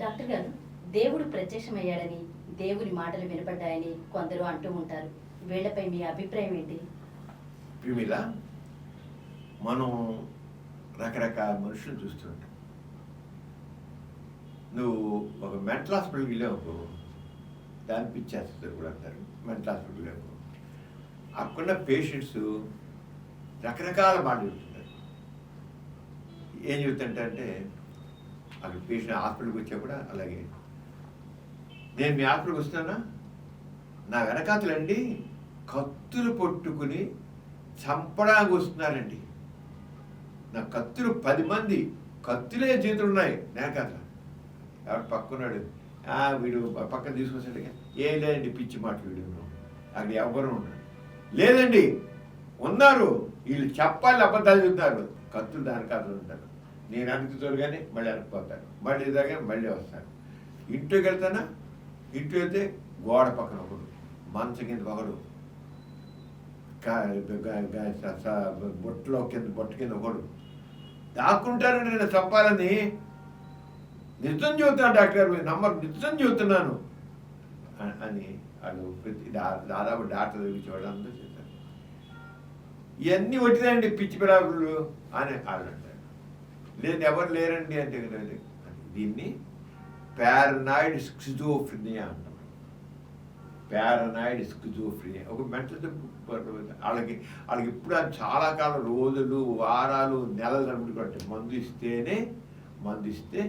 Doctor గారు, దేవుడు ప్రత్యక్షమయ్యాడని, దేవుని మాటలు వినపడ్డాయని కొందరు అంటూ ఉంటారు. వీళ్లపై మీ అభిప్రాయం ఏంటి? ప్రిమిల, మనం రకరకాల మనుషులు చూస్తుంటాం. నువ్వు ఒక మెంటల్ హాస్పిటల్కి వెళ్ళావు, దాన్ని పిచ్చేస్తారు కూడా అంటారు. మెంటల్ హాస్పిటల్కి వెళ్ళావు, అక్కడున్న పేషెంట్స్ రకరకాల మాటలు చెప్తుంటారు. ఏం చెబుతుంటే అక్కడ పేషెంట్ హాస్పిటల్కి వచ్చా కూడా అలాగే, నేను మీ హాస్పిటల్కి వస్తున్నానా, నా వెనకాతలండి కత్తులు పట్టుకుని చంపడానికి వస్తున్నారండి. నా కత్తులు 10 మంది కత్తులే చేతులు ఉన్నాయి వెనకాతల. ఎవరు పక్కన్నాడు, వీడు పక్కన తీసుకొస్తాడు. ఏం లేదండి, పిచ్చి మాట వీడు, అక్కడ ఎవరు ఉన్నారు. లేదండి, ఉన్నారు, వీళ్ళు చెప్పాలి, అబద్ధాలు చెప్తారు. కత్తులు దాని కాదు ఉంటారు. నేను అనుకుతాను కానీ మళ్ళీ అనుకుపోతాను, మళ్ళీ ఇదాగా మళ్ళీ వస్తాను. ఇంట్లోకి వెళ్తానా, ఇంటికి వెళ్తే గోడ పక్కన ఒకడు, మంచం కింద ఒకడు, బొట్టలో కింద బొట్ట కింద ఒకడు దాక్కుంటారండి. నేను చంపాలని నిజం చెబుతున్నాను డాక్టర్ గారు, నమ్మరు, నిజం చెబుతున్నాను అని వాళ్ళు దాదాపు డాక్టర్ దగ్గర చూడాలంతా చేశారు. ఇవన్నీ వచ్చినాయండి పిచ్చి పిరాకులు అని వాళ్ళు అంటారు. లేదు ఎవరు లేరండి అంటే దీన్ని పారనాయిడ్ స్కిజోఫ్రెనియా అంటారు. పారనాయిడ్ స్కిజోఫ్రెనియా ఒక మెంటల్ వాళ్ళకి ఇప్పుడు చాలా కాలం, రోజులు, వారాలు, నెలలు నడుపుకుంటే మందు ఇస్తే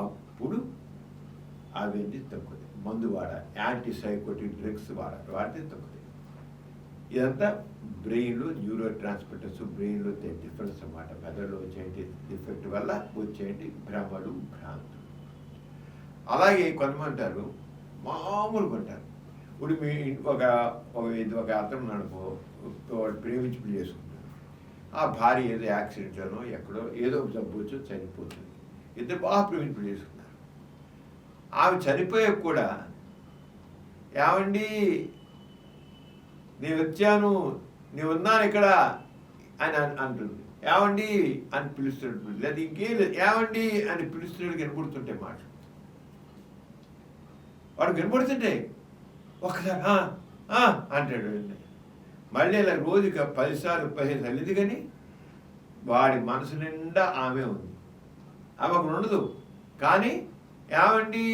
అప్పుడు అవన్నీ తగ్గుతాయి. మందు వాడాలి, యాంటీసైకోటిక్ డ్రగ్స్ వాడితే తగ్గుతాయి. ఇదంతా బ్రెయిన్లో న్యూరో ట్రాన్స్మిటర్స్, బ్రెయిన్లో డిఫరెన్స్ అన్నమాట. మెదడులో వచ్చేటి డిఫెక్ట్ వల్ల వచ్చేటి భ్రమలు, భ్రాంతులు. అలాగే కొంతమంది అంటారు, మామూలుగా అంటారు. ఇప్పుడు మీ ఒక అతను అనుకో, వాడు ప్రేమించి పెళ్లి చేసుకుంటారు. ఆ భార్య ఏదో యాక్సిడెంట్లోనో ఎక్కడో ఏదో జబ్బు వచ్చో చనిపోతుంది. ఇద్దరు బాగా ప్రేమించి పెళ్లి చేసుకున్నారు. ఆమె చనిపోయే కూడా, ఏమండి నేను వచ్చాను, నేను ఉన్నాను ఇక్కడ అని అంటుంది. ఏమండి అని పిలుస్తున్నాడు, లేదా ఇంకేం లేదు, ఏమండి అని పిలుస్తున్నాడు. కనబడుతుంటే మాట వాడు కనబడుతుంటే ఒకసారి అంటాడు. మళ్ళీ ఇలా రోజుకి 10 సార్లు 15 సార్లు. ఇది కానీ వాడి మనసు నిండా ఆమె ఉంది, ఆమె అక్కడ ఉండదు. కానీ ఏమండి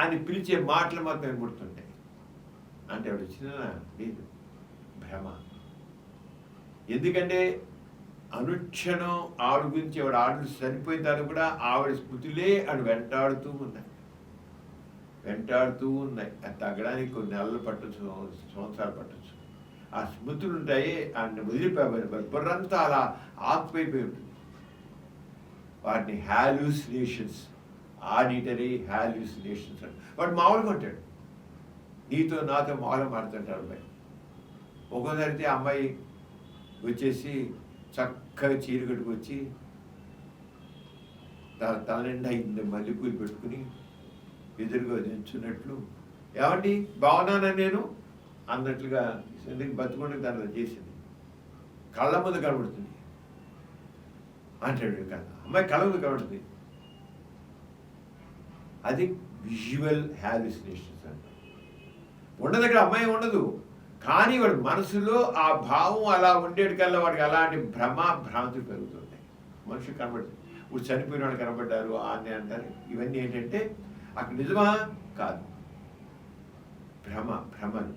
అని పిలిచే మాటలు మాత్రం కనబడుతుంటాయి. అంటే వాడు చిన్న లేదు, భ్రమ. ఎందుకంటే అనుక్షణం ఆవిడ గురించి, ఆవిడ చనిపోయిన తర్వాత కూడా ఆవిడ స్మృతులే ఆవిడ వెంటాడుతూ ఉన్నాయి. అది తగ్గడానికి కొన్ని నెలలు పట్టచ్చు, సంవత్సరాలు పట్టచ్చు. ఆ స్మృతులు ఉంటాయి, ఆయన వదిలిపోయి బుర్రంతా అలా ఆకుపోయిపోయి ఉంటుంది. వాటిని హాల్యూసినేషన్స్, ఆడిటరీ హాల్యూసినేషన్స్ అంటే. వాడు మామూలుగా ఉంటాడు, నీతో నాతో మామూలుగా మాడుతుంటాడు అబ్బాయి. ఒక్కోసారి అమ్మాయి వచ్చేసి చక్కగా చీర కట్టుకొచ్చి తల నిండా మల్లెపూలు పెట్టుకుని ఎదురుగా నిల్చున్నట్లు, ఏమండి బాగున్నానా నేను అన్నట్లుగా ఎందుకు బతుకుంటే దానిలో చేసింది. కళ్ళ ముందు కనబడుతుంది అంటాడు కదా, అమ్మాయి కళ్ళ ముందు కనబడుతుంది. అది విజువల్ హాల్యూసినేషన్స్ అంటారు. ఉండదు అక్కడ, అమ్మాయి ఉండదు. కానీ వాడి మనసులో ఆ భావం అలా ఉండేటి కల్లా వాడికి అలాంటి భ్రాంతులు పెరుగుతుంటాయి. మనుషులు కనబడుతుంది. ఇప్పుడు చనిపోయిన వాడు కనబడ్డారు అని అంటారు. ఇవన్నీ ఏంటంటే అక్కడ నిజమా కాదు, భ్రమలు.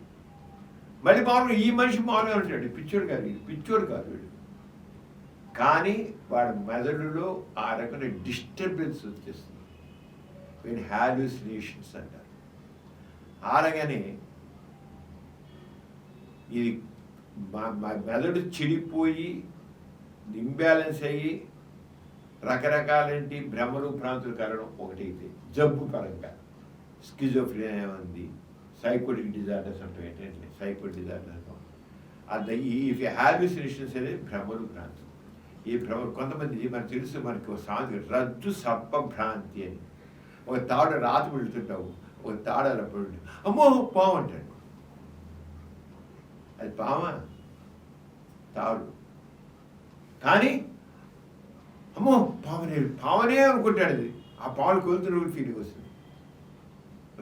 మళ్ళీ మామూలుగా ఈ మనిషి మామూలుగా ఉంటాడు, పిచ్చోడు కాదు వీడు. కానీ వాడి మెదడులో ఆ రకమైన డిస్టర్బెన్స్ వచ్చేస్తుంది, వీడి హాల్యూసినేషన్స్ అంటారు. అలాగనే ఇది మెదడు చెడిపోయి ఇంబ్యాలెన్స్ అయ్యి రకరకాలంటి భ్రమలు, భ్రాంతులు కలగడం ఒకటైతే, జబ్బు పరంగా స్కిజోఫ్రెనియా ఉంది, సైకోటిక్ డిజార్డర్స్ అంటాం. ఏంటంటే సైకోటిక్ డిజార్డర్స్ అది ఈ హాల్యూసినేషన్స్ అనేది భ్రమలు, భ్రాంతులు. ఈ భ్రమలు కొంతమంది మనకు తెలుసు, మనకి ఒక సామెత రజ్జు సర్ప భ్రాంతి అని. ఒక తాడు రాతి పెడుతుంటావు, ఒక తాడు అలా పెడుతుంది, అమ్మో పాము అంటాడు. అది పామా? తాడు. కానీ అమ్మో పావనే అనుకుంటాడు. అది ఆ పాములు కొలుతున్న ఫీలింగ్ వస్తుంది.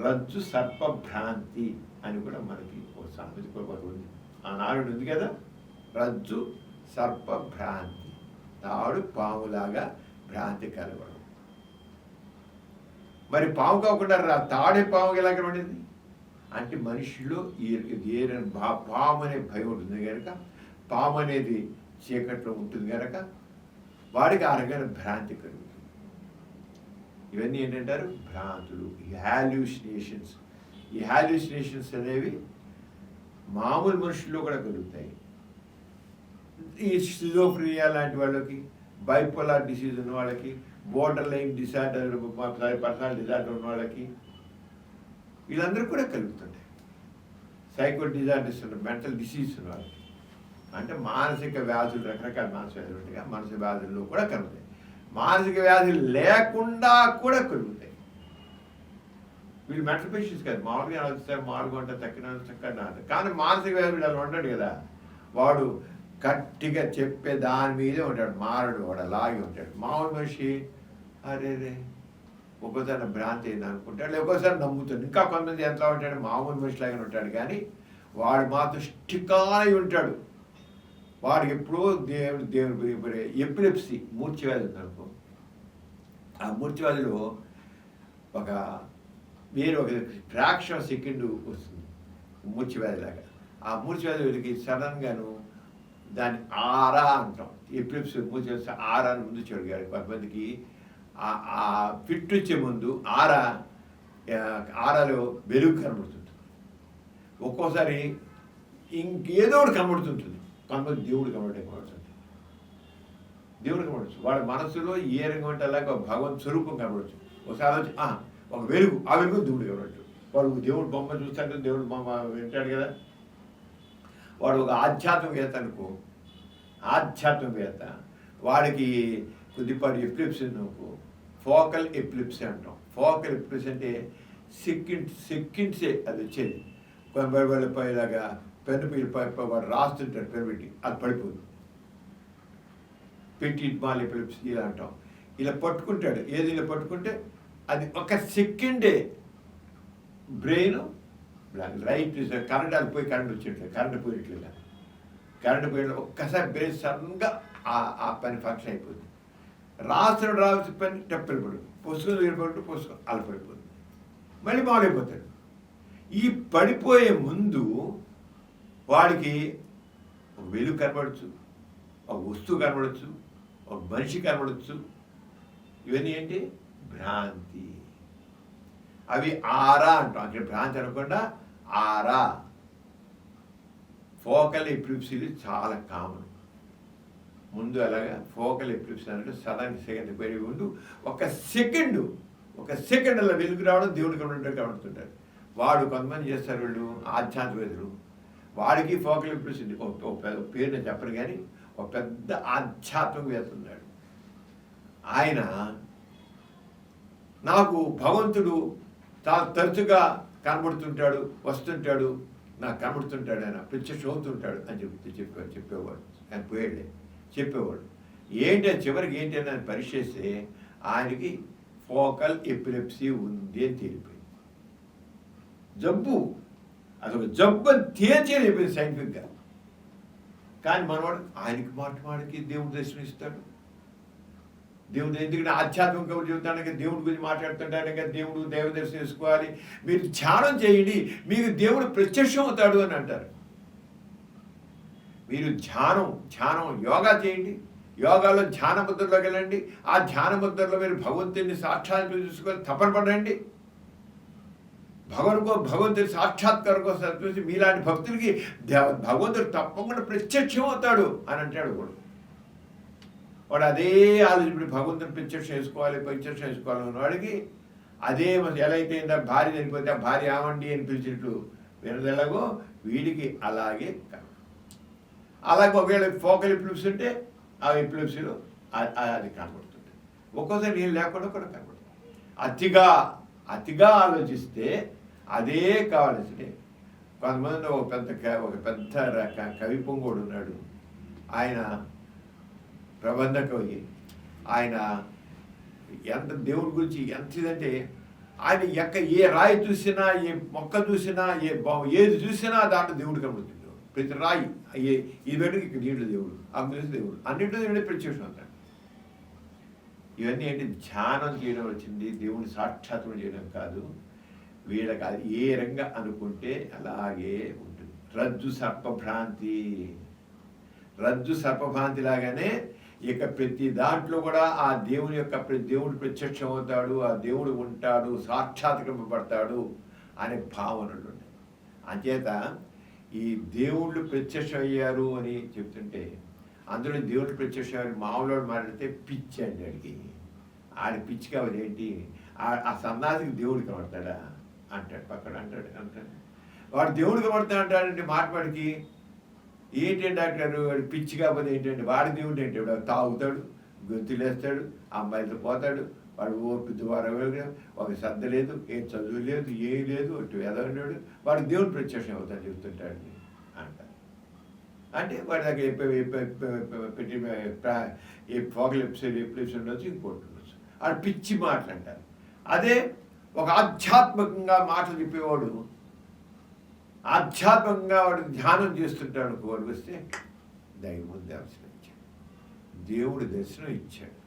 రజ్జు సర్పభ్రాంతి అని కూడా మనకి ఒక సామెత కూడా ఉంది. ఆ నాలుగు ఉంది కదా, రజ్జు సర్పభ్రాంతి, తాడు పాములాగా భ్రాంతి కలగడం. మరి పాము కాకుండా తాడే పాము ఎలా కనబడింది అంటే మనిషిలో పాము అనే భయం ఉంటుంది కనుక, పాము అనేది చీకట్లో ఉంటుంది కనుక వాడికి ఆ రకమైన భ్రాంతి కలుగుతుంది. ఇవన్నీ ఏంటంటారు భ్రాంతులు, హాల్యూసినేషన్స్. ఈ హాల్యూసినేషన్స్ అనేవి మామూలు మనుషుల్లో కూడా కలుగుతాయి. ఈ స్కిజోఫ్రీనియా లాంటి వాళ్ళకి, బైపోలార్ డిసీజ్ ఉన్న వాళ్ళకి, border line disorder personal disorder ఉన్న వాళ్ళకి, వీళ్ళందరూ కూడా కలుగుతుంటాయి. సైకో డిజార్డర్స్ ఉన్న మెంటల్ డిసీజ్ ఉన్న వాళ్ళకి, అంటే మానసిక వ్యాధులు, రకరకాల మానసిక వ్యాధులు ఉంటాయి, మానసిక వ్యాధుల్లో కూడా కలుగుతాయి. మానసిక వ్యాధులు లేకుండా కూడా కలుగుతాయి. వీళ్ళు మెంటల్ పేషెంట్స్ కాదు, మామూలుగా ఆలోచిస్తారు, మామూలుగా ఉంటారు, తక్కిన చక్కగా. కానీ మానసిక వ్యాధులు వీళ్ళు ఉంటాడు కదా, వాడు గట్టిగా చెప్పే దాని మీదే ఉంటాడు, మారడు, వాడు అలాగే ఉంటాడు. మామూలు మనిషి అరే ఒక్కోసారి భ్రాంతి అయింది అనుకుంటాడు, ఒక్కోసారి నమ్ముతాడు. ఇంకా కొంతమంది ఎంత ఉంటాడు, మామూలు మనిషిలాగానే ఉంటాడు, కానీ వాడు మాత్రం స్టికాయి ఉంటాడు. వాడికి ఎప్పుడో దేవుడు ఎపిలెప్సీ మూర్ఛవ్యాధి ఉందనుకో, ఆ మూర్ఛవ్యాధిలో ఒక ఫ్రాక్షన్ ఆఫ్ సెకండ్ వస్తుంది మూర్ఛవ్యాధిలాగా. ఆ మూర్ఛవ్యాధికి సడన్గాను దాన్ని ఆరా అంటాం. ఎపిలెప్సీ మూర్ఛవ్యాధి ఆరా అని ముందు చూడగాడు. కొంతమందికి ఆ ఫిట్ వచ్చే ముందు ఆరాలో వెలుగు కనబడుతుంది, ఒక్కోసారి ఇంకేదో ఒకటి కనబడుతుంటుంది. కొంతమంది దేవుడు కనబడుతుంది, దేవుడు కనబడచ్చు. వాళ్ళ మనసులో ఏ రంగం అంటే అలాగే భగవంతు స్వరూపం కనబడచ్చు. ఒకసారి ఒక వెలుగు, ఆ వెలుగు దేవుడు కనబడచ్చు. వాడు దేవుడు బొమ్మ చూస్తాడు, దేవుడు బొమ్మ వింటాడు కదా. వాడు ఒక ఆధ్యాత్మికవేత్త అనుకో, ఆధ్యాత్మికవేత్త, వాడికి కొద్దిపాటి ఎపిలిప్సీ అనుకో, ఫోకల్ ఎపిలిప్సీ అంటాం. ఫోకల్ ఎపిలిప్సీ అంటే సెకండ్సే అది వచ్చేది. వాళ్ళ ఇలాగా పెన్ను వాడు రాస్తుంటాడు, పెన్ను పెట్టి అది పడిపోదు. పెట్టి మాల్ ఎపిలిప్సీ ఇలా అంటాం. ఇలా పట్టుకుంటాడు, ఏది ఇలా పట్టుకుంటే అది ఒక సెకండే బ్రెయిన్ రైట్ కరెంట్ అది పోయి కరెంట్ వచ్చేట్లేదు, కరెంట్ పోయినట్లేదు. కరెంట్ పోయిన ఒక్కసారి బ్రెయిన్ సడన్గా ఆ పని ఫంక్షన్ అయిపోతుంది. రావాల్సిన పని టెప్పలు పడు, పుస్తకం వెళ్ళిపోతూ పుస్తకం అలా పడిపోతుంది, మళ్ళీ మాలైపోతాడు. ఈ పడిపోయే ముందు వాడికి ఒక వెలుగు కనబడచ్చు, ఒక వస్తువు కనబడచ్చు, ఒక మనిషి కనబడచ్చు. ఇవన్నీ ఏంటి భ్రాంతి. అవి ఆరా అంటాం. అక్కడ భ్రాంతి అనకుండా ఆరా. ఫోకల్ ఎపిలిప్సీలు చాలా కామన్. ముందు అలాగా ఫోకల్ ఎపిలిప్సీ అంటే సడన్ సెకండ్ పోయి ముందు ఒక సెకండ్ అలా వెలుగు రావడం, దేవుడు కనబడుతుంటాడు. వాడు కొంతమంది చేస్తారు, వీళ్ళు ఆధ్యాత్మికవేత్తలు, వాడికి ఫోకల్ ఎపిలిప్సీ ఒక పేరు నేను చెప్పను, కానీ ఒక పెద్ద ఆధ్యాత్మికవేత్త ఉన్నాడు. ఆయన నాకు భగవంతుడు చాలా తరచుగా కనబడుతుంటాడు, వస్తుంటాడు, నాకు కనబడుతుంటాడు, ఆయన ప్రత్యక్షం అవుతుంటాడు అని చెప్పేవాడు. ఆయన పోయాడే చెప్పేవాడు. ఏంటి అని చివరికి ఏంటి అని ఆయన పరీక్ష చేస్తే ఆయనకి ఫోకల్ ఎపిలెప్సీ ఉంది అని తేలిపోయింది. జబ్బు, అదొక జబ్బు అని తేల్చేది చెప్పింది సైంటిఫిక్గా. కానీ మనవాడు ఆయనకి మాటికి దేవుడు దర్శనమిస్తాడు. దేవుడు ఎందుకంటే ఆధ్యాత్మిక జీవితానికి దేవుడి గురించి మాట్లాడుతుంటారు, దేవుడు దేవ దర్శనం చేసుకోవాలి, మీరు ధ్యానం చేయండి, మీకు దేవుడు ప్రత్యక్షం అవుతాడు అని అంటారు. మీరు ధ్యానం యోగా చేయండి, యోగాలో ధ్యాన ముద్రలోకి వెళ్ళండి, ఆ ధ్యాన ముద్రలో మీరు భగవంతుని సాక్షాత్కారం చూసుకొని తపన పడండి. భగవంతుని సాక్షాత్కారం కోసం చూసి మీలాంటి భక్తులకి భగవంతుడు తప్పకుండా ప్రత్యక్షం అవుతాడు అని అంటాడు. వాడు అదే ఆలోచన, భగవంతుని ప్రత్యక్షం చేసుకోవాలి వాడికి అదే ఎలా అయితే భార్య చనిపోతే ఆ భార్య ఆమండి అని పిలిచినట్లు వినదెలాగో వీడికి అలాగే ఒకవేళ ఫోకల్ ఎపిలిప్సీ ఉంటే ఆ ఎపిలిప్సీలో అది కనబడుతుంది. ఒక్కోసారి నేను లేకుండా కూడా కనబడుతుంది. అతిగా ఆలోచిస్తే అదే కావాల్సిందే. కొంతమంది ఒక పెద్ద కవి పొంగోడు ఉన్నాడు. ఆయన ప్రబంధ కవి. ఆయన ఎంత దేవుడి గురించి ఎంత ఇదంటే ఆయన ఏ రాయి చూసినా, ఏ మొక్క చూసినా, ఏది చూసినా దాంట్లో దేవుడు కనబడుతుంది. ప్రతి రాయి ఇది పెట్టుకు ఇక్కడ నీళ్ళు దేవుడు, ఆ చూసి దేవుడు, అన్నింటిలో దేవుడే ప్రత్యక్షం అవుతాడు. ఇవన్నీ ఏంటి? ధ్యానం చేయడం వచ్చింది, దేవుని సాక్షాత్వం చేయడం కాదు. వీళ్ళకి అది ఏ రంగా అనుకుంటే అలాగే ఉంటుంది. రజ్జు సర్పభ్రాంతి లాగానే ఇక ప్రతి దాంట్లో కూడా ఆ దేవుని యొక్క దేవుడు ప్రత్యక్షం అవుతాడు, ఆ దేవుడు ఉంటాడు, సాక్షాత్కరింపబడతాడు అనే భావనలు ఉన్నాయి. అంచేత ఈ దేవుళ్ళు ప్రత్యక్షం అయ్యారు అని చెప్తుంటే అందులో దేవుడు ప్రత్యక్షం మామూలు మాట్లాడితే పిచ్చి అండి. ఆడి పిచ్చి కాబట్టి ఏంటి, ఆ సన్నాసికి దేవుడు కనబడతాడా అంటాడు, పక్కన అంటాడు. వాడు దేవుడు కనబడతా అంటాడంటే మాటవాడికి ఏంటంటే అంటాడు. వాడు పిచ్చి కాకపోతే ఏంటంటే వాడి దేవుడు ఏంటి, వాడు తాగుతాడు, గొంతులేస్తాడు, అమ్మాయిలతో పోతాడు, వాడు పెద్దవారు, ఒక శ్రద్ధ లేదు, ఏం చదువు లేదు, ఏం లేదు, అటు ఎదవన్నాడు, వాడు దేవుడు ప్రత్యక్షం అవుతాడు చెప్తుంటాడు అంటారు. అంటే వాడి దగ్గర పెట్టి పోగల ఎపిసోడ్ ఉండొచ్చు, ఇంకోటి ఉండొచ్చు. వాడు పిచ్చి మాటలు అంటారు. అదే ఒక ఆధ్యాత్మికంగా మాటలు చెప్పేవాడు, ఆధ్యాత్మికంగా వాడు ధ్యానం చేస్తుంటాడు. వాడు వస్తే దైవం దర్శనం ఇచ్చాడు, దేవుడు దర్శనం ఇచ్చాడు.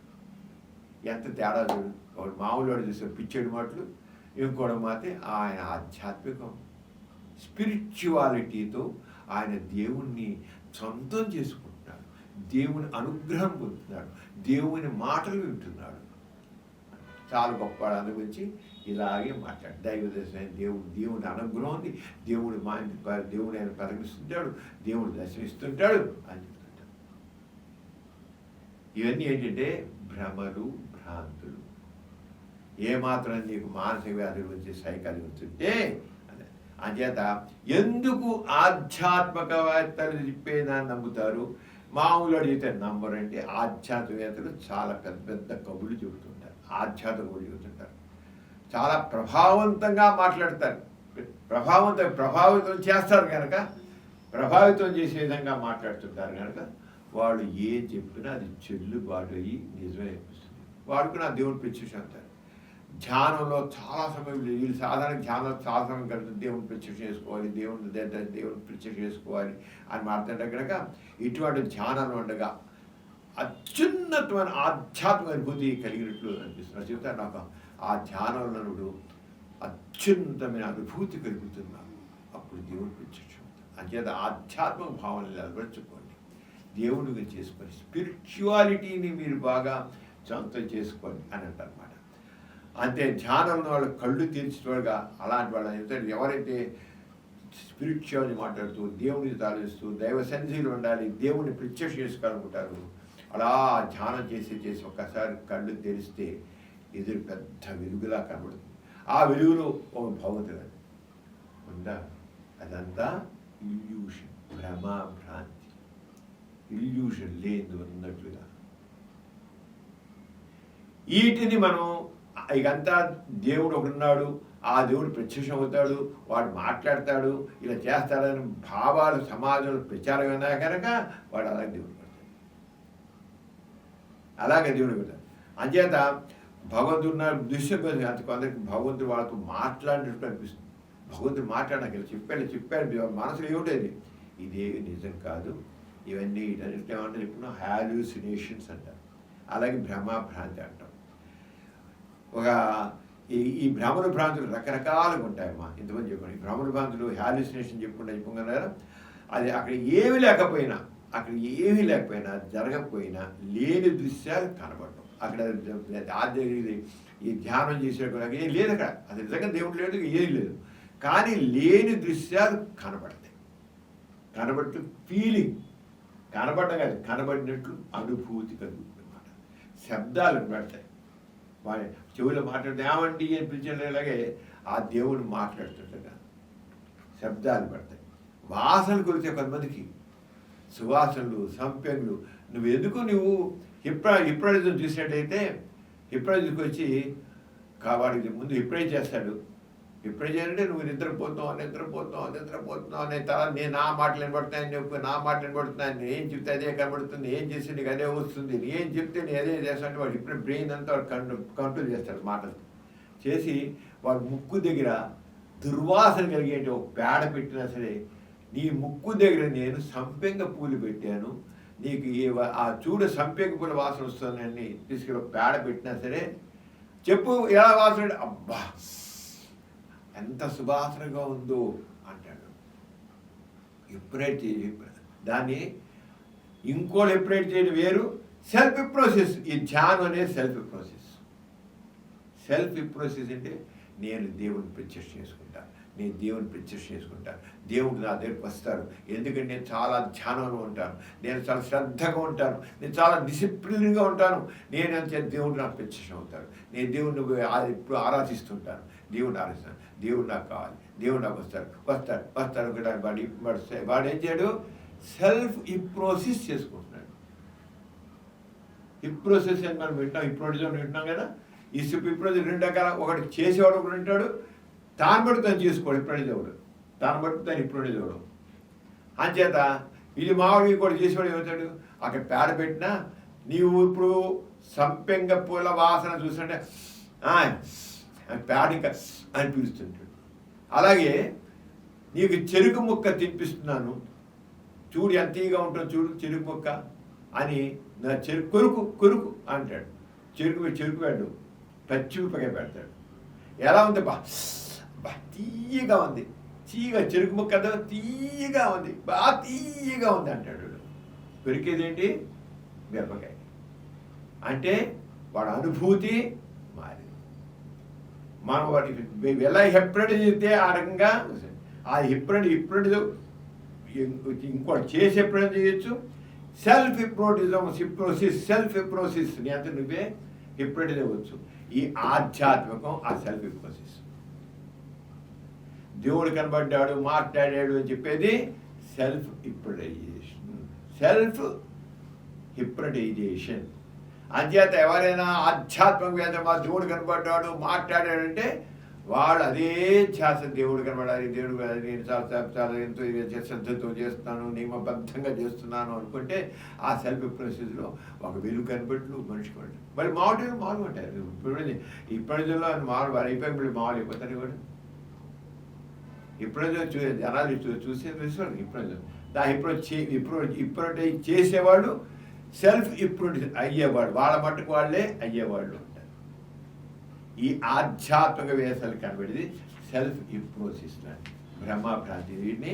ఎంత తేడా చూడు. వాడు మామూలు వాడు చేసే పిచ్చేడు మాటలు, ఇంకోటి మాత్రం ఆయన ఆధ్యాత్మికం స్పిరిచువాలిటీతో ఆయన దేవుణ్ణి సొంతం చేసుకుంటున్నాడు, దేవుని అనుగ్రహం పొందుతున్నాడు, దేవుని మాటలు వింటున్నాడు. చాలా గొప్పవాడు. అందు గురించి ఇలాగే మాట్లాడు. దైవ దర్శనం, దేవుని అనుగ్రహం ఉంది, దేవుడు ఆయన పరిగణిస్తుంటాడు, దేవుడు దర్శనిస్తుంటాడు అని చెప్తుంటాడు. ఇవన్నీ ఏంటంటే భ్రమలు, భ్రాంతులు. ఏమాత్రం నీకు మానసిక వ్యాధుల గురించి సైకాలజీ వస్తుంటే అంచేత ఎందుకు ఆధ్యాత్మికవేత్తలు చెప్పేదాన్ని నమ్ముతారు, మామూలు అడిగితే నమ్మరంటే ఆధ్యాత్మికవేత్తలు చాలా పెద్ద పెద్ద కబుర్లు చెబుతుంటారు, ఆధ్యాత్మిక కబుర్లు చెబుతుంటారు, చాలా ప్రభావవంతంగా మాట్లాడతారు, ప్రభావితం చేస్తారు కనుక, ప్రభావితం చేసే విధంగా మాట్లాడుతుంటారు కనుక వాళ్ళు ఏం చెప్పినా అది చెల్లుబాటు అయ్యి నిజమే అనిపిస్తుంది. వాళ్ళు కూడా దేవుని ప్రత్యక్షం అంటారు. ధ్యానంలో చాలా సమయం, వీళ్ళు సాధారణ ధ్యానంలో చాలా సమయం కలుగుతుంది, దేవుని ప్రత్యక్షం చేసుకోవాలి, దేవుని ప్రత్యక్షం చేసుకోవాలి అని మాట్లాడే కనుక ఇటువంటి ధ్యానం ఉండగా అత్యున్నతమైన ఆధ్యాత్మిక అనుభూతి కలిగినట్లు అనిపిస్తున్నారు. చెబుతారు నాకు ఆ ధ్యానంలో అత్యున్నతమైన అనుభూతి కలుగుతున్నాను, అప్పుడు దేవుని ప్రత్యక్షం అవుతాడు. అంచేత ఆధ్యాత్మిక భావనలు అలవర్చుకోండి, దేవుడిగా చేసుకోండి, స్పిరిచువాలిటీని మీరు బాగా సొంతం చేసుకోండి అని అంటారన్నమాట. అంతే ధ్యానంలో వాళ్ళు కళ్ళు తీర్చేవాడుగా అలాంటి వాళ్ళు చెప్తారు. ఎవరైతే స్పిరిచువాలిటీ మాట్లాడుతూ దేవుడిని తాలిస్తూ దైవ సన్నిధిలో ఉండాలి, దేవుడిని ప్రత్యక్షం చేసుకోవాలనుకుంటారు, అలా ధ్యానం చేసి ఒక్కసారి కళ్ళు తెరిస్తే ఎదురు పెద్ద వెలుగులా కనబడుతుంది. ఆ వెలుగులో ఒక భగవంతుడు ఉందా, అదంతా ఇల్యూషన్, భ్రమ, భ్రాంతి, ఇల్యూషన్ లేదు అన్నట్లుగా. వీటిని మనం ఇకంతా దేవుడు ఒకడున్నాడు, ఆ దేవుడు ప్రత్యక్షం అవుతాడు, వాడు మాట్లాడతాడు, ఇలా చేస్తాడని భావాలు సమాజంలో ప్రచారం అయినా కనుక వాడు అలాగే దేవుడు పడతాడు, అలాగే దేవుడు పడతాడు. అంచేత భగవంతుడు దృశ్యం అంత కొందరికి భగవంతుడు వాళ్ళతో మాట్లాడినట్టు అనిపిస్తుంది. భగవంతుడు మాట్లాడక చెప్పాడు మనసులో ఏమిటది, ఇదే నిజం కాదు, ఇవన్నీ ఇటన్నిటి ఏమంటారు ఇప్పుడు హాల్యూసినేషన్స్ అంటారు, అలాగే భ్రమ, భ్రాంతి అంటాం. ఈ భ్రమణ భ్రాంతులు రకరకాలుగా ఉంటాయమ్మా. ఇంతమంది చెప్పండి, ఈ భ్రమణ భ్రాంతులు హాల్యూసినేషన్ చెప్పుకున్నారా, అది అక్కడ ఏమీ లేకపోయినా జరగకపోయినా లేని దృశ్యాలు కనబడటం. అక్కడ ఈ ధ్యానం చేసేటప్పుడు ఏం లేదు, అక్కడ అది నిజంగా దేవుడు లేదు, ఏం లేదు, కానీ లేని దృశ్యాలు కనబడతాయి. కనబడుతూ ఫీలింగ్, కనబడటం కాదు, కనబడినట్లు అనుభూతి కలుగుతుంది అన్నమాట. శబ్దాలు పెడతాయి, వాడి చెవులు మాట్లాడితే ఏమండి అని పిలిచేలాగే ఆ దేవుడు మాట్లాడుతుండగా శబ్దాలు పడతాయి. వాసనలు కొలితే కొంతమందికి సువాసనలు, సంపెంగులు. నువ్వు హిప్నాటిజం చూసినట్టయితే హిప్నాటిజంకి వచ్చి వాడికి ముందు హిప్నైజ్ చేస్తాడు, హిప్నోటైజర్ నువ్వు నిద్రపోతున్నావు అనే తర్వాత నేను నా మాటలు వినబడుతున్నాను, నువ్వు నా మాటలు వినబడుతున్నాను, నేను ఏం చెప్తే అదే కనబడుతుంది, ఏం చేస్తే నీకు అదే వస్తుంది, ఏం చెప్తే నేను అదే చేస్తాను. వాడు ఇప్పుడు బ్రెయిన్ అంతా వాడు కంట్రోల్ చేస్తాడు మాటలు చేసి, వాడు ముక్కు దగ్గర దుర్వాసన కలిగేటి ఒక పేడ పెట్టినా సరే, నీ ముక్కు దగ్గర నేను సంపెంగ పూలు పెట్టాను, నీకు ఆ చూడు సంపెంగ పూల వాసన వస్తుందని తీసుకెళ్ళి పేడ పెట్టినా సరే, చెప్పు ఎలా వాసన, అబ్బా ఎంత సువాసనగా ఉందో అంటాడు. ఎప్పుడైతే దాన్ని ఇంకోళ్ళు ఎప్పుడైతే చేయడం వేరు, సెల్ఫ్ హిప్నోసిస్. ఈ ధ్యానం అనేది సెల్ఫ్ హిప్నోసిస్. సెల్ఫ్ హిప్నోసిస్ అంటే నేను దేవుని ప్రత్యక్ష చేసుకుంటాను, నేను దేవుని ప్రత్యక్ష చేసుకుంటాను, దేవుడు నా దగ్గరికి వస్తారు, ఎందుకంటే నేను చాలా ధ్యానంలో ఉంటాను, నేను చాలా శ్రద్ధగా ఉంటాను, నేను చాలా డిసిప్లిన్గా ఉంటాను, నేను అంతే దేవుడు నాకు ప్రత్యక్షం అవుతాడు, నేను దేవుడిని ఇప్పుడు ఆరాధిస్తుంటాను, దేవుడిని ఆరాధిస్తాను, దేవుడు నాకు కావాలి, దేవుడు నాకు వస్తారు కూడా వాడు ఏం చేయడు, సెల్ఫ్ హిప్నోసిస్ చేసుకుంటున్నాడు. హిప్నోసిస్ అని మనం హిప్నోటిజం వింటున్నాం కదా. ఈ హిప్నోటిజం 2 రకాల, ఒకటి చేసేవాడు ఒకడు ఉంటాడు, తాను బట్టి తను చేసుకోడు హిప్నోటిజముడు, తాను బట్టి తను హిప్నోటిజముడు. అంచేత ఇది మామూలుగా కూడా చేసేవాడు ఏమవుతాడు, అక్కడ పేడ పెట్టినా నీవు ఇప్పుడు సంపెంగ పూల వాసన చూస్తుంటే పేడ ఇంకా అని పిలుస్తుంటాడు. అలాగే నీకు చెరుకు ముక్క తినిపిస్తున్నాను, చూడు ఎంతగా ఉంటుంది చూడు చెరుకు ముక్క అని, నా కొరుకు అంటాడు. చెరుకు పెట్టు, పచ్చిమిరపకాయ పెడతాడు, ఎలా ఉంది బా తీయగా ఉంది, చెరుకు ముక్క తీయగా ఉంది, బాగా తీయగా ఉంది అంటాడు. కొరికేదేంటి, మిరపకాయ. అంటే వాడు అనుభూతి మారింది. మనం వాడికి ఎలా హిప్నోటిజం చేస్తే ఆ రకంగా ఆ హిప్నోటిజం ఇంకోటి చేసి హిప్నోటిజం చేయొచ్చు. సెల్ఫ్ సెల్ఫ్ హిప్నోసిస్ నీ అంత నువ్వే హిప్నోటిజం అవ్వచ్చు. ఈ ఆధ్యాత్మికం ఆ సెల్ఫ్ హిప్నోసిస్. దేవుడు కనబడ్డాడు, మాట్లాడాడు అని చెప్పేది సెల్ఫ్ హిప్నటైజేషన్. అంచేత ఎవరైనా ఆధ్యాత్మిక మా దేవుడు కనబడ్డాడు, మాట్లాడాడంటే వాడు అదే ధ్యాస, దేవుడు కనబడాలి, దేవుడు నేను చాలా ఎంతో శ్రద్ధతో చేస్తున్నాను, నియమబద్ధంగా చేస్తున్నాను అనుకుంటే ఆ సెల్ఫ్ హిప్నోసిస్లో ఒక వెలుగు కనబడి మనిషి కనబడి మరి మామూలు ఉంటారు. ఇప్పటిలో మామూలు అయిపోయి మామూలు అయిపోతారు కూడా. ఇప్పుడే జనాలు చూసే విశ్వాసం హిప్నోటైజ్ చేసేవాడు సెల్ఫ్ హిప్నోటైజ్ అయ్యేవాడు, వాళ్ళ మట్టుకు వాళ్ళే అయ్యేవాళ్ళు ఉంటారు. ఈ ఆధ్యాత్మిక వేసాలు కనబడేది సెల్ఫ్ హిప్నోసిస్ లాంటి భ్రమాభ్రాంతి. వీటిని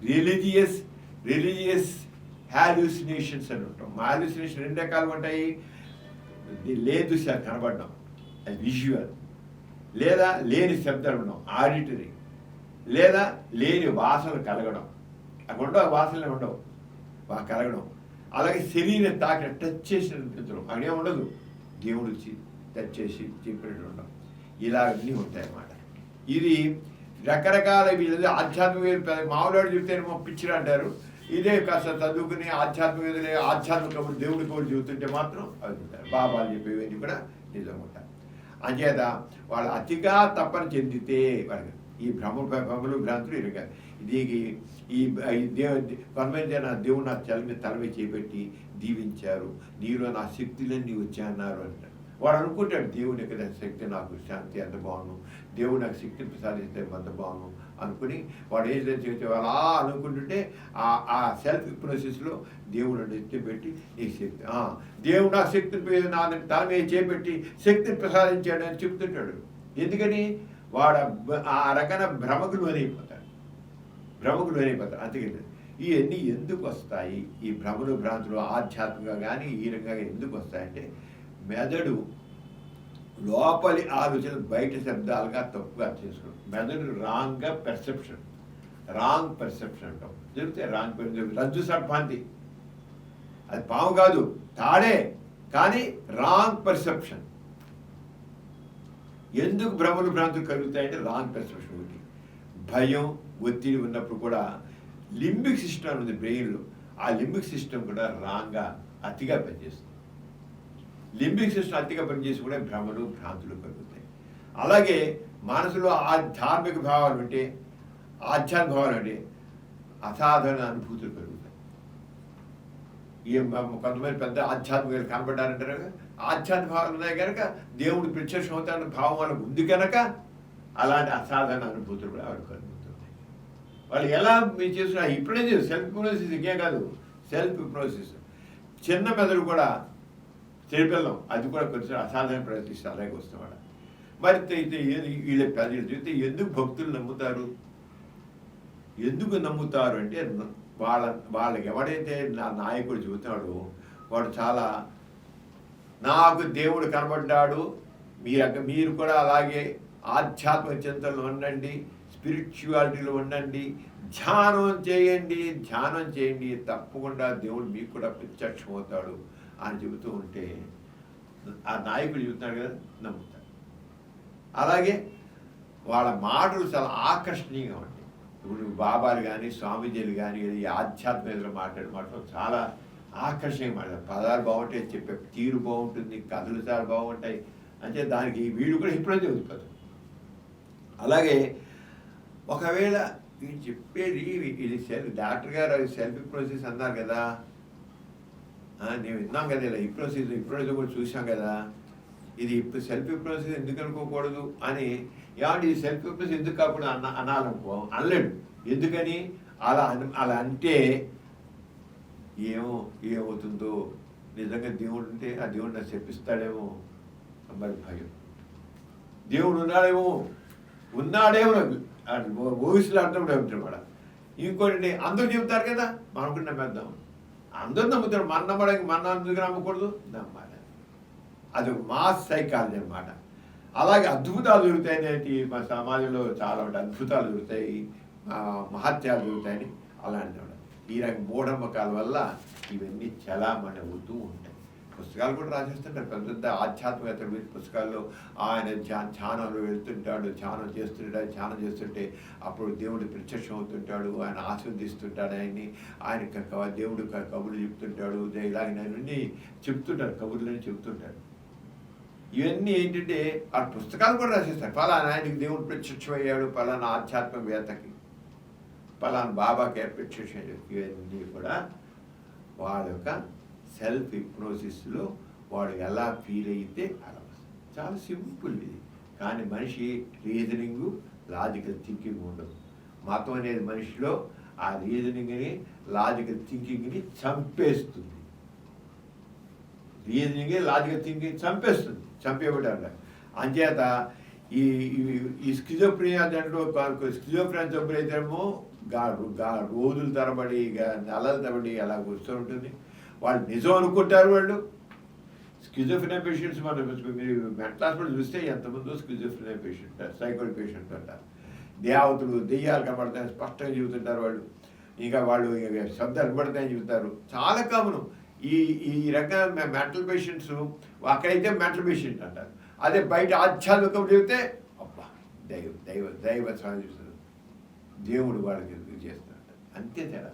రిలీజియస్ హాల్యూసినేషన్స్ అని ఉంటాం. హాల్యూసినేషన్ 2 రకాలు ఉంటాయి. లేదు కనబడడం, అది విజువల్, లేదా లేని శబ్దాలు ఉండడం ఆడిటరీ, లేదా లేని వాసనలు కలగడం. అక్కడ ఉండవు, వాసనలు ఉండవు, కలగడం. అలాగే శరీరం తాకి టచ్ చేసి అనిపించడం, అక్కడే ఉండదు, దేవుడు టచ్ చేసి చెప్పినట్టు ఉండవు. ఇలా అన్నీ ఉంటాయి అన్నమాట. ఇది రకరకాల వీళ్ళు ఆధ్యాత్మిక మామూలు చెప్తేనేమో పిచ్చిరు అంటారు. ఇదే కాస్త చదువుకుని ఆధ్యాత్మిక దేవుడి కూడా చెబుతుంటే మాత్రం అది ఉంటారు. బాబాలు చెప్పేవన్నీ కూడా నిజంగా ఉంటారు. అంచేత వాళ్ళు అతిగా తప్పని చెందితే వాళ్ళకి ఈ భ్రమలు భ్రాంతులు ఇరగారు. దీనికి ఈ కొంతమంది నా దేవుడు నా తలమే చేపెట్టి దీవించారు, నీలో నా శక్తులన్నీ వచ్చాయన్నారు అంటారు. వాడు అనుకుంటాడు దేవుని యొక్క శక్తి నాకు శాంతి ఎంత బాగును, దేవుడు నాకు శక్తిని ప్రసాదిస్తే అంత బాగును అనుకుని వాడు ఏదైతే అలా అనుకుంటుంటే ఆ సెల్ఫ్ హిప్నోసిస్లో దేవుడు ఎత్తి పెట్టి నీ శక్తి దేవుడు నాకు శక్తిని నా తలమే చేపెట్టి శక్తిని ప్రసాదించాడు అని చెప్తుంటాడు. ఎందుకని వాడు ఆ రకమైన భ్రమకులు అయిపోతాడు. అందుకని ఇవన్నీ ఎందుకు వస్తాయి, ఈ భ్రమలు భ్రాంతులు ఆధ్యాత్మికంగా కానీ ఈ రకంగా ఎందుకు వస్తాయంటే మెదడు లోపలి ఆలోచన బయట శబ్దాలుగా తప్పుగా చేసుకోవడం. మెదడు రాంగ్ పర్సెప్షన్ అంటాం. జరిగితే రజ్జు సర్పాంతి, అది పాము కాదు తాడే, కానీ రాంగ్ పర్సెప్షన్. ఎందుకు భ్రమలు భ్రాంతులు కలుగుతాయంటే రాంగ్ పర్సెప్షన్. ఒకటి భయం, ఒత్తిడి ఉన్నప్పుడు కూడా లింబిక్ సిస్టమ్ ఉంది బ్రెయిన్లో, ఆ లింబిక్ సిస్టమ్ కూడా రాంగ్గా అతిగా పనిచేస్తుంది. లింబిక్ సిస్టమ్ అతిగా పనిచేసి కూడా భ్రమలు భ్రాంతులు కలుగుతాయి. అలాగే మనసులో ధార్మిక భావాలు ఉంటే, ఆధ్యాత్మిక భావాలు ఉంటే అసాధారణ అనుభూతులు పెరుగుతాయి. కొంతమంది పెద్ద ఆధ్యాత్మికలు కనబడ్డారంటారు కదా, ఆధ్యాత్మిక భావాలు ఉన్నాయి కనుక దేవుడు ప్రత్యక్షం అవుతాడన్న భావం వాళ్ళకు ఉంది కనుక అలాంటి అసాధారణ అనుభూతులు కూడా ఆవిడ కలుగుతున్నాయి. వాళ్ళు ఎలా మీరు చేస్తున్నా ఇప్పుడే సెల్ఫ్ హిప్నోసిస్ ఇంకే కాదు, సెల్ఫ్ హిప్నోసిస్ చిన్న మెదడు కూడా తెలిపిల్లం అది కూడా కొంచెం అసాధారణ ప్రయత్నిస్తే అలాగే వస్తావాడు. మరి వీళ్ళ పెద్దలు చూస్తే ఎందుకు భక్తులు నమ్ముతారు? ఎందుకు నమ్ముతారు అంటే వాళ్ళకి ఎవడైతే నా నాయకుడు చెబుతాడో వాడు చాలా నాకు దేవుడు కనబడ్డాడు, మీరు కూడా అలాగే ఆధ్యాత్మిక చింతనలో ఉండండి, స్పిరిచువాలిటీలో ఉండండి, ధ్యానం చేయండి, తప్పకుండా దేవుడు మీకు కూడా ప్రత్యక్షం అవుతాడు అని చెబుతూ ఉంటే ఆ నాయకుడు చెబుతున్నాడు కదా, నమ్ముతాడు. అలాగే వాళ్ళ మాటలు చాలా ఆకర్షణీయంగా ఉంటాయి. ఇప్పుడు బాబాలు కానీ స్వామీజీలు కానీ ఈ ఆధ్యాత్మికతలో మాట్లాడే మాటలు చాలా ఆకర్షణీయంగా మాట్లాడారు. పదాలు బాగుంటాయి, చెప్పే తీరు బాగుంటుంది, కథలు చాలా బాగుంటాయి. అంటే దానికి వీళ్ళు కూడా హిప్నోసిస్ అవుతుంది. అలాగే ఒకవేళ వీళ్ళు చెప్పేది ఇది డాక్టర్ గారు సెల్ఫ్ హిప్నోసిస్ అన్నారు కదా, నేను విన్నాం కదా, ఇలా హిప్నోసిస్ కూడా చూసాం కదా, ఇది సెల్ఫ్ హిప్నోసిస్ ఎందుకు అనుకోకూడదు అని. ఏమంటే ఈ సెల్ఫ్ హిప్నోసిస్ ఎందుకు కాకుండా అనాలనుకో, అనలేడు. ఎందుకని అలా అంటే ఏమవుతుందో, నిజంగా దేవుడు ఉంటే ఆ దేవుడు నాకు చెప్పిస్తాడేమో మరి భయం. దేవుడు ఉన్నాడేమో ఊహిస్తులు అర్థం కూడా ఉంటాడు. ఇంకోటి అందరూ చెబుతారు కదా, మనం కూడా నమ్మేద్దాం. అందరూ నమ్ముతారు, మన నమ్మడానికి మన అందుకు నమ్మకూడదు, నమ్మాలి. అది మాస్ సైకాలజీ అనమాట. అలాగే అద్భుతాలు జరుగుతాయి. మా సమాజంలో చాలా అద్భుతాలు జరుగుతాయి, మహత్యాలు జరుగుతాయని అలాంటి ఈ రకం మూఢనమ్మకాల వల్ల ఇవన్నీ చలామణి అవుతూ ఉంటాయి. పుస్తకాలు కూడా రాసేస్తుంటారు పెద్ద పెద్ద ఆధ్యాత్మికత పుస్తకాల్లో. ఆయన ధ్యానంలో వెళ్తుంటాడు, ధ్యానం చేస్తుంటే అప్పుడు దేవుడు ప్రత్యక్షం అవుతుంటాడు, ఆయన ఆస్వాదిస్తుంటాడు ఆయన దేవుడు కబుర్లు చెప్తుంటాడు, ఇలాగ నేను చెప్తుంటారు, కబుర్లని చెప్తుంటాడు. ఇవన్నీ ఏంటంటే ఆ పుస్తకాలు కూడా రాసేస్తారు. పలానా ఆయనకి దేవుడు ప్రత్యక్షమయ్యాడు, పలానా ఆధ్యాత్మికవేత్తకి, పలానా బాబాకి ప్రత్యక్షమయ్యాడు. ఇవన్నీ కూడా వాళ్ళ యొక్క సెల్ఫ్ హిప్నోసిస్లో వాడు ఎలా ఫీల్ అయితే అలా వస్తుంది. చాలా సింపుల్ ఇది. కానీ మనిషి రీజనింగ్, లాజికల్ థింకింగ్ ఉండదు. మతం అనేది మనిషిలో ఆ రీజనింగ్ని, లాజికల్ థింకింగ్ని చంపేస్తుంది. రీజనింగ్, లాజికల్ థింకింగ్ చంపేయబడ్డారు. అంచేత ఈ స్కిజోఫ్రెనియా దాంట్లో స్కిజోఫ్రెనియా జబ్బులు అయితేమో రోజుల తరబడి, నెలల తరబడి అలా వస్తూ ఉంటుంది. వాళ్ళు నిజం అనుకుంటారు. వాళ్ళు స్కిజోఫ్రెనియా పేషెంట్స్ మీరు మెంటల్ హాస్పిటల్ చూస్తే ఎంతమంది స్కిజోఫ్రెనియా పేషెంట్, సైకోటిక్ పేషెంట్ అంటారు. దేవతలు, దెయ్యాలు కనబడతాయని స్పష్టంగా చెబుతుంటారు వాళ్ళు. ఇంకా వాళ్ళు శబ్దాలు పడతాయని చెబుతారు. చాలా కామను. ఈ రకంగా మెంటల్ పేషెంట్స్ అక్కడైతే మెంటల్ పేషెంట్ అంటారు. అదే బయట ఆధ్యాత్మికం చెబితే అబ్బా దైవ చూస్తారు, దేవుడు వాళ్ళకి చేస్తాడు. అంతే తేడా.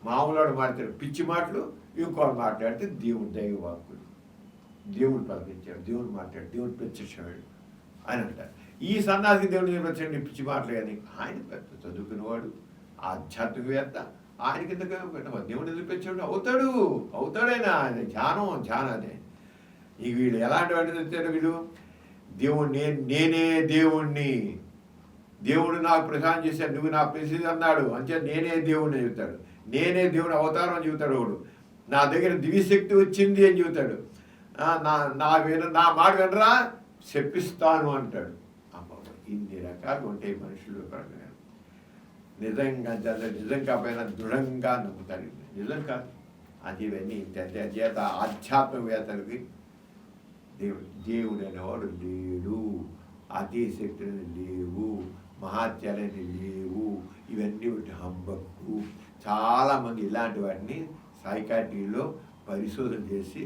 మామూలు మాట్లాడతాడు పిచ్చి మాటలు, ఇంకోటి మాట్లాడితే దేవుడు దైవ వాక్కులు, దేవుడు పలికించాడు, దేవుడు మాట్లాడు, దేవుడు ప్రత్యక్షమాడు అని అంటారు. ఈ సన్నాసి దేవుడిని ప్రత్యక్ష పిచ్చి మాటలు కానీ ఆయన పెద్ద చదువుకునేవాడు, ఆధ్యాత్మికవేత్త. ఆయన కింద దేవుడు ఎందుకు పెంచాడు? అవుతాడైనా ఆయన ధ్యానం అదే. ఇక వీళ్ళు ఎలాంటి వాటిని వచ్చారు వీళ్ళు? దేవుడు నేనే దేవుణ్ణి, దేవుడు నాకు ప్రసాదం చేశాడు, నువ్వు నా ప్రసిద్ధి అన్నాడు అంటే నేనే దేవుడిని చెబుతాడు. నేనే దేవుడు అవతారం అని చెబుతాడు. వాడు నా దగ్గర దివ్యశక్తి వచ్చింది అని చెబుతాడు. నా మాట వినరా చెప్పిస్తాను అంటాడు. ఇన్ని రకాలు ఉంటాయి మనుషులు. నిజం కాకపోయినా దృఢంగా నమ్ముతారు. నిజం కాదు అది. ఇవన్నీ చేత ఆధ్యాత్మికవేత్తలకి దేవుడు అనేవాడు లేడు, అతిశక్తులని లేవు, మహాత్యాలని లేవు. ఇవన్నీ ఒకటి హంబక్కు. చాలామంది ఇలాంటి వాటిని సైకాట్రీలో పరిశోధన చేసి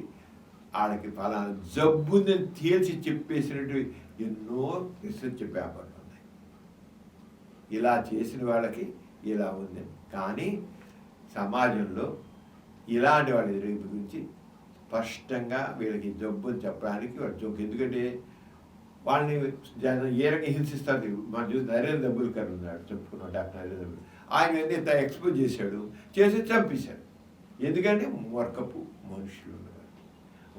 వాళ్ళకి ఫలానా జబ్బుని తేల్చి చెప్పేసినట్టు ఎన్నో రీసెర్చ్ పేపర్లు ఉన్నాయి. ఇలా చేసిన వాళ్ళకి ఇలా ఉంది. కానీ సమాజంలో ఇలాంటి వాళ్ళ గురించి స్పష్టంగా వీళ్ళకి జబ్బుని చెప్పడానికి వాళ్ళు ఎందుకంటే వాళ్ళని జనం ఏ రకంగా హింసిస్తారు. మనం చూసి నరేంద్ర దబుల్కర్ ఉన్నాడు, చెప్పుకున్నాడు డాక్టర్ నరేంద్ర దబుల్కర్. ఆయన ఎంత ఎక్స్పోజ్ చేసి చంపేశాడు. ఎందుకంటే మూర్ఖపు మనుషులు ఉన్నారు.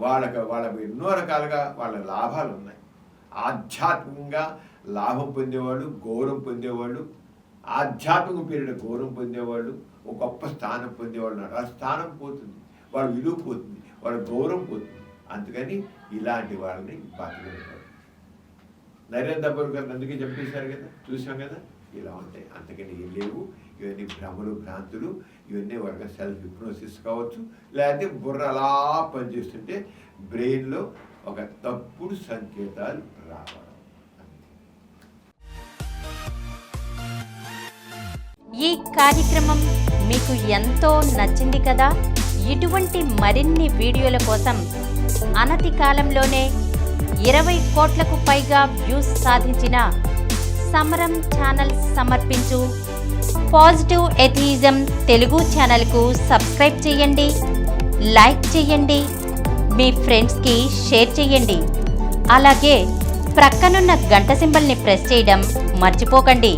వాళ్ళకి ఎన్నో రకాలుగా వాళ్ళ లాభాలు ఉన్నాయి. ఆధ్యాత్మికంగా లాభం పొందేవాళ్ళు, గౌరవం పొందేవాళ్ళు, ఆధ్యాత్మిక పేరిట గౌరవం పొందేవాళ్ళు, ఒక గొప్ప స్థానం పొందేవాళ్ళు ఉన్నారు. ఆ స్థానం పోతుంది, వాళ్ళ విలువ పోతుంది, వాళ్ళ గౌరవం పోతుంది. అందుకని ఇలాంటి వాళ్ళని బతకలేరు. నరేంద్ర దబోల్కర్ అందుకే చంపేశారు కదా, చూసాం కదా. ఇలా ఉంటాయి, అంతకని ఏం లేవు. ఇవన్నీ భ్రమలు, భ్రాంతులు. ఇవన్నీ వాళ్ళకి సెల్ఫ్ హిప్నోసిస్ కావచ్చు, లేకపోతే బుర్ర అలా పనిచేస్తుంటే బ్రెయిన్లో ఒక తప్పుడు సంకేతాలు రావడం. ఈ కార్యక్రమం మీకు ఎంతో నచ్చింది కదా. ఇటువంటి మరిన్ని వీడియోల కోసం అనతి కాలంలోనే 20 కోట్లకు పైగా వ్యూస్ సాధించిన సమరం ఛానల్ సమర్పించు పాజిటివ్ ఎథియిజం తెలుగు ఛానల్కు సబ్స్క్రైబ్ చేయండి, లైక్ చేయండి, మీ ఫ్రెండ్స్కి షేర్ చేయండి. అలాగే ప్రక్కనున్న గంట సింబల్ని ప్రెస్ చేయడం మర్చిపోకండి.